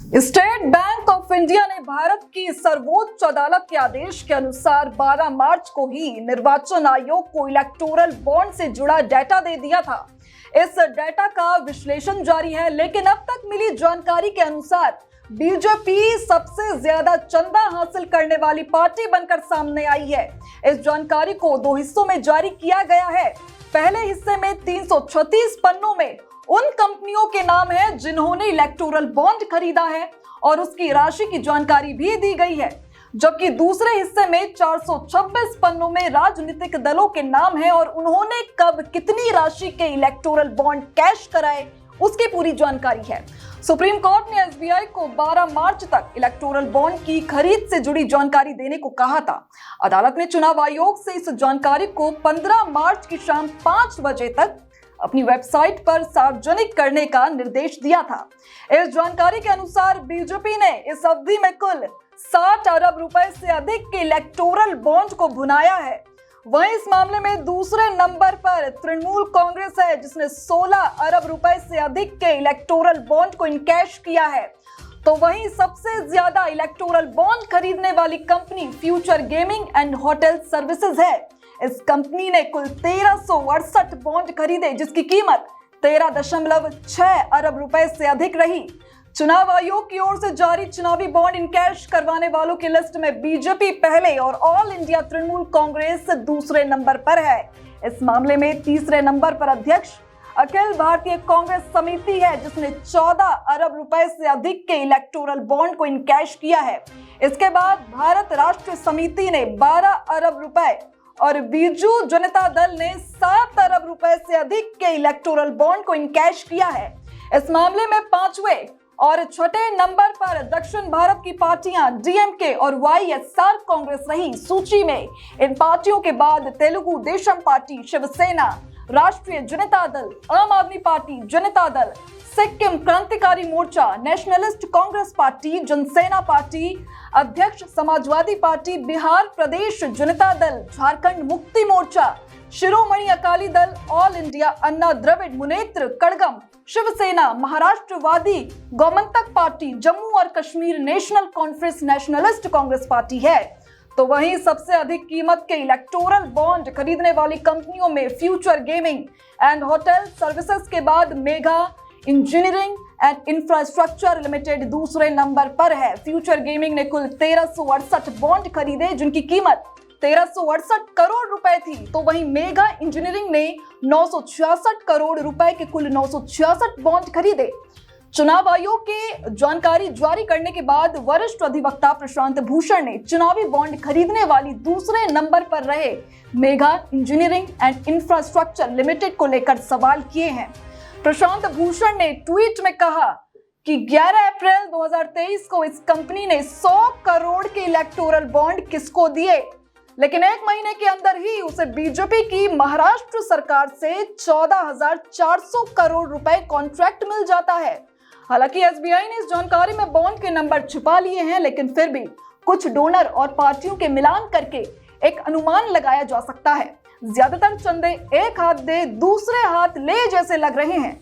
State bank of India ने भारत की सर्वोच्च अदालत के आदेश के अनुसार 12 मार्च को ही निर्वाचन आयोग को इलेक्टोरल बॉन्ड से जुड़ा डाटा दे दिया था। इस डाटा का विश्लेषण जारी है, लेकिन अब तक मिली जानकारी के अनुसार बीजेपी सबसे ज्यादा चंदा हासिल करने वाली पार्टी बनकर सामने आई है। इस जानकारी को 2 हिस्सों में जारी किया गया है। पहले हिस्से में 336 पन्नों में उन कंपनियों के नाम हैं जिन्होंने इलेक्टोरल बॉन्ड खरीदा है और उसकी राशि की जानकारी भी दी गई है, जबकि दूसरे हिस्से में 426 पन्नों में राजनीतिक दलों के नाम हैं और उन्होंने कब कितनी राशि के इलेक्टोरल बॉन्ड कैश कराए उसकी पूरी जानकारी है। सुप्रीम कोर्ट ने एसबीआई को 12 मार्च तक इलेक्टोरल बॉन्ड की खरीद से जुड़ी जानकारी देने को कहा था। अदालत ने चुनाव आयोग से इस जानकारी को 15 मार्च की शाम 5 बजे तक अपनी वेबसाइट पर सार्वजनिक करने का निर्देश दिया था। इस जानकारी के अनुसार बीजेपी ने इस अवधि में कुल 60 अरब रुपए से अधिक के इलेक्टोरल बॉन्ड को भुनाया है। वहीं इस मामले में दूसरे नंबर पर तृणमूल कांग्रेस है, जिसने 16 अरब रुपए से अधिक के इलेक्टोरल बॉन्ड को इनकैश किया है। तो वहीं सबसे ज्यादा इलेक्टोरल बॉन्ड खरीदने वाली company future gaming and hotel services है। इस कंपनी ने कुल 1368 बॉन्ड खरीदे, जिसकी कीमत 13.6 अरब रुपए से अधिक रही। चुनाव आयोग की ओर से जारी चुनावी बॉन्ड इनकैश करवाने वालों की लिस्ट में बीजेपी पहले और ऑल इंडिया तृणमूल कांग्रेस दूसरे नंबर पर है। इस मामले में तीसरे नंबर पर अध्यक्ष अखिल भारतीय कांग्रेस समिति है, जिसने 14 अरब रुपए से अधिक के इलेक्टोरल बॉन्ड को इनकैश किया है। इसके बाद भारत राष्ट्र समिति ने 12 अरब रुपए और बीजू जनता दल ने 7 अरब रुपए से अधिक के इलेक्टोरल बॉन्ड को इनकैश किया है। इस मामले में 5वें और 6ठे नंबर पर दक्षिण भारत की पार्टियां डीएमके और वाईएसआर कांग्रेस रही। सूची में इन पार्टियों के बाद तेलुगु देशम पार्टी, शिवसेना, राष्ट्रीय जनता दल, आम आदमी पार्टी, जनता Dal, Sikkim Krantikari Morcha, Nationalist Congress Party, Janasena Party, अध्यक्ष समाजवादी पार्टी, बिहार प्रदेश जनता दल, झारखंड मुक्ति मोर्चा, शिरोमणि अकाली दल, ऑल इंडिया अन्ना द्रविड़ मुनेत्र कड़गम, शिवसेना, महाराष्ट्रवादी गोमंतक पार्टी, जम्मू और Kashmir national conference nationalist Congress party है। तो वहीं सबसे अधिक कीमत के इलेक्टोरल बॉन्ड खरीदने वाली कंपनियों में future gaming and hotel services के बाद mega engineering and infrastructure limited दूसरे नंबर पर है। फ्यूचर गेमिंग ने कुल 1368 बॉन्ड खरीदे, जिनकी कीमत 1368 करोड़ रुपए थी। तो वहीं मेगा इंजीनियरिंग ने 966 करोड़ रुपए के कुल 966 बॉन्ड खरीदे। चुनाव आयोग के जानकारी जारी करने के बाद वरिष्ठ अधिवक्ता प्रशांत भूषण ने चुनावी बॉन्ड खरीदने वाली दूसरे नंबर पर रहे mega engineering and infrastructure limited को लेकर सवाल किए हैं। प्रशांत भूषण ने ट्वीट में कहा कि 11 अप्रैल 2023 को इस कंपनी ने 100 करोड़ के इलेक्टोरल बॉन्ड किसको दिए, लेकिन 1 महीने के अंदर ही उसे बीजेपी की महाराष्ट्र सरकार से 14,400 करोड़ रुपए कॉन्ट्रैक्ट मिल जाता है। हालांकि एसबीआई ने इस जानकारी में बॉन्ड के नंबर छिपा लिए हैं, लेकिन फिर भी कुछ डोनर और पार्टियों के मिलान करके एक अनुमान लगाया जा सकता है। ज्यादातर चंदे एक हाथ दे दूसरे हाथ ले जैसे लग रहे हैं।